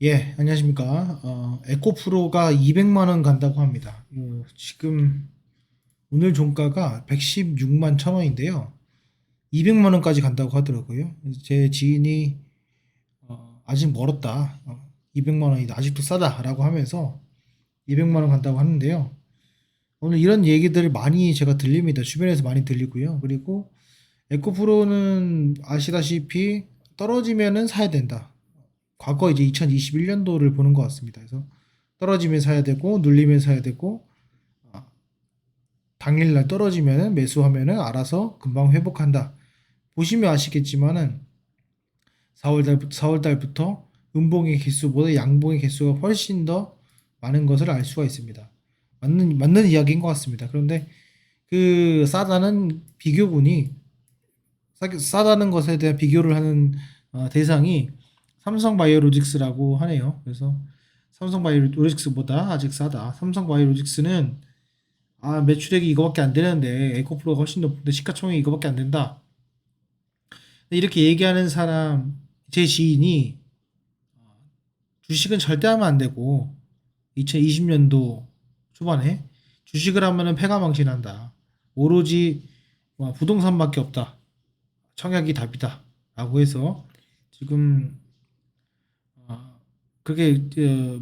예, 안녕하십니까. 에코프로가 200만 원 간다고 합니다. 지금 오늘 종가가 116만 1,000원인데요. 200만 원까지 간다고 하더라고요. 제 지인이 아직 멀었다. 200만 원이 아직도 싸다라고 하면서 200만 원 간다고 하는데요. 오늘 이런 얘기들을 많이 제가 들립니다. 주변에서 많이 들리고요. 그리고 에코프로는 아시다시피 떨어지면은 사야 된다. 과거 이제 2021년도를 보는 것 같습니다. 그래서 떨어지면 사야 되고 눌리면 사야 되고 아, 당일날 떨어지면은 매수하면은 알아서 금방 회복한다. 보시면 아시겠지만은 4월 달부터 음봉의 개수보다 양봉의 개수가 훨씬 더 많은 것을 알 수가 있습니다. 맞는 이야기인 것 같습니다. 그런데 그 싸다는 것에 대한 비교를 하는 대상이 삼성바이오로직스라고 하네요. 그래서 삼성바이오로직스보다 아직 싸다. 삼성바이오로직스는 매출액이 이거밖에 안 되는데 에코프로가 훨씬 높은데 시가총액이 이거밖에 안 된다. 이렇게 얘기하는 사람 제 지인이 주식은 절대 하면 안 되고 2020년도 초반에 주식을 하면은 패가망신한다. 오로지 부동산밖에 없다. 청약이 답이다. 라고 해서 지금 그게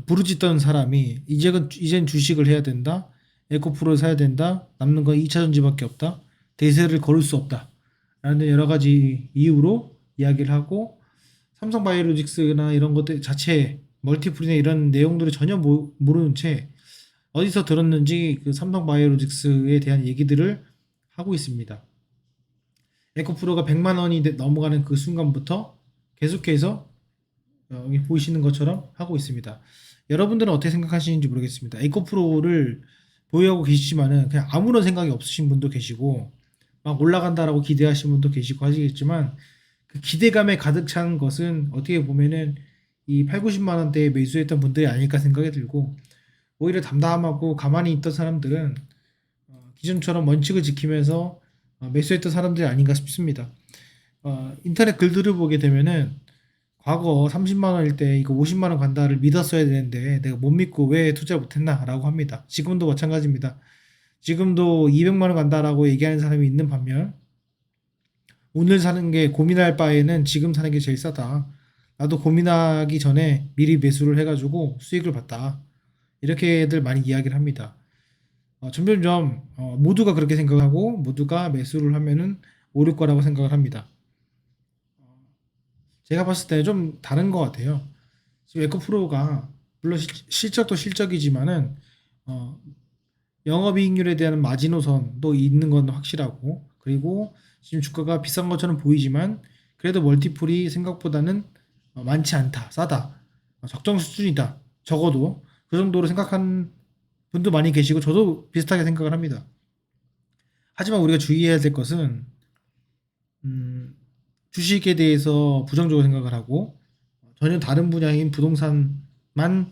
부르짖던 사람이 이젠 주식을 해야 된다. 에코프로를 사야 된다. 남는 건 2차 전지밖에 없다. 대세를 걸을 수 없다. 라는 여러 가지 이유로 이야기를 하고 삼성바이오로직스나 이런 것들 자체 멀티플이나 이런 내용들을 전혀 모르는 채 어디서 들었는지 그 삼성바이오로직스에 대한 얘기들을 하고 있습니다. 에코프로가 100만 원이 넘어가는 그 순간부터 계속해서 여기 보이시는 것처럼 하고 있습니다. 여러분들은 어떻게 생각하시는지 모르겠습니다. 에코프로를 보유하고 계시지만은 그냥 아무런 생각이 없으신 분도 계시고 막 올라간다라고 기대하시는 분도 계시고 하시겠지만 그 기대감에 가득 찬 것은 어떻게 보면은 이 8, 90만 원대에 매수했던 분들이 아닐까 생각이 들고 오히려 담담하고 가만히 있던 사람들은 기존처럼 원칙을 지키면서 매수했던 사람들이 아닌가 싶습니다. 인터넷 글들을 보게 되면은 과거 30만 원일 때 이거 50만 원 간다를 믿었어야 되는데 내가 못 믿고 왜 투자 못했나라고 합니다. 지금도 마찬가지입니다. 지금도 200만 원 간다라고 얘기하는 사람이 있는 반면 오늘 사는 게 고민할 바에는 지금 사는 게 제일 싸다. 나도 고민하기 전에 미리 매수를 해가지고 수익을 봤다. 이렇게들 많이 이야기를 합니다. 점점점 모두가 그렇게 생각하고 모두가 매수를 하면은 오를 거라고 생각을 합니다. 제가 봤을 때 좀 다른 것 같아요. 지금 에코프로가 물론 실적도 실적이지만은 어, 영업이익률에 대한 마지노선도 있는 건 확실하고 그리고 지금 주가가 비싼 것처럼 보이지만 그래도 멀티플이 생각보다는 많지 않다, 싸다, 적정 수준이다. 적어도 그 정도로 생각한 분도 많이 계시고 저도 비슷하게 생각을 합니다. 하지만 우리가 주의해야 될 것은 음, 주식에 대해서 부정적으로 생각을 하고 전혀 다른 분야인 부동산만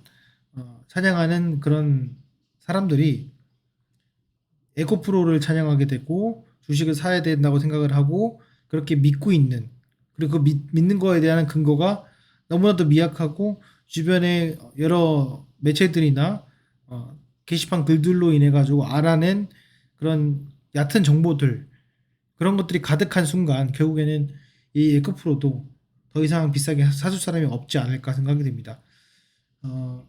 찬양하는 그런 사람들이 에코프로를 찬양하게 되고 주식을 사야 된다고 생각을 하고 그렇게 믿고 있는 그리고 그 믿는 거에 대한 근거가 너무나도 미약하고 주변에 여러 매체들이나 게시판 글들로 인해 가지고 알아낸 그런 얕은 정보들 그런 것들이 가득한 순간 결국에는 이 에코프로도 더 이상 비싸게 사줄 사람이 없지 않을까 생각이 됩니다. 어,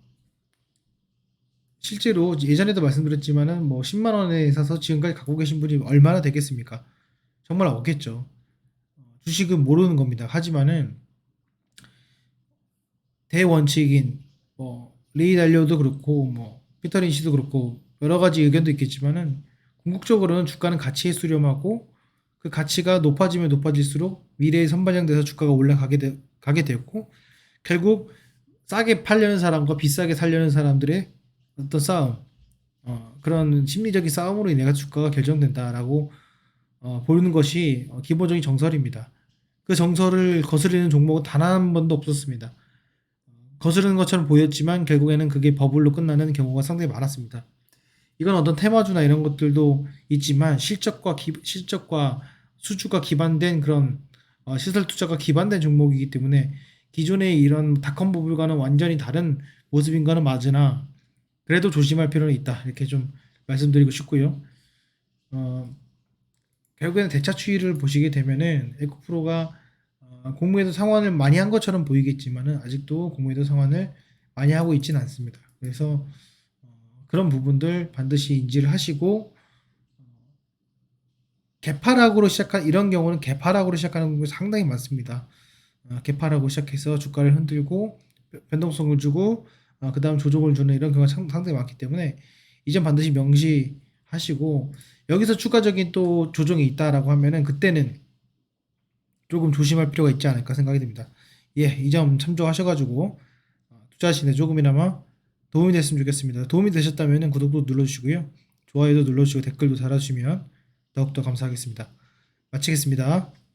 실제로 예전에도 말씀드렸지만은 뭐 10만 원에 사서 지금까지 갖고 계신 분이 얼마나 되겠습니까? 정말 없겠죠. 주식은 모르는 겁니다. 하지만은 대원칙인 뭐 레이 달리오도 그렇고 뭐 피터 린시도 그렇고 여러 가지 의견도 있겠지만은 궁극적으로는 주가는 가치에 수렴하고 그 가치가 높아지면 높아질수록 미래에 선반영돼서 주가가 가게 되고 결국 싸게 팔려는 사람과 비싸게 살려는 사람들의 어떤 싸움 그런 심리적인 싸움으로 인해 주가가 결정된다라고 보는 것이 기본적인 정설입니다. 그 정설을 거스르는 종목은 단 한 번도 없었습니다. 거스르는 것처럼 보였지만 결국에는 그게 버블로 끝나는 경우가 상당히 많았습니다. 이건 어떤 테마주나 이런 것들도 있지만 실적과 수주가 기반된 그런 시설 투자가 기반된 종목이기 때문에 기존의 이런 닷컴버블과는 완전히 다른 모습인 거는 맞으나 그래도 조심할 필요는 있다. 이렇게 좀 말씀드리고 싶고요. 어, 결국에는 대차 추이를 보시게 되면은 에코프로가 공모에도 상환을 많이 한 것처럼 보이겠지만은 아직도 공모에도 상환을 많이 하고 있지는 않습니다. 그래서 그런 부분들 반드시 인지를 하시고 개파락으로 시작한 이런 경우는 개파락으로 시작하는 경우가 상당히 많습니다. 개파락으로 시작해서 주가를 흔들고 변동성을 주고 그다음 조정을 주는 이런 경우가 상당히 많기 때문에 이 점 반드시 명시하시고 여기서 추가적인 또 조정이 있다라고 하면은 그때는 조금 조심할 필요가 있지 않을까 생각이 듭니다. 예, 이 점 참조하셔가지고 투자하시는데 조금이나마 도움이 됐으면 좋겠습니다. 도움이 되셨다면 구독도 눌러주시고요. 좋아요도 눌러주시고 댓글도 달아주시면 더욱더 감사하겠습니다. 마치겠습니다.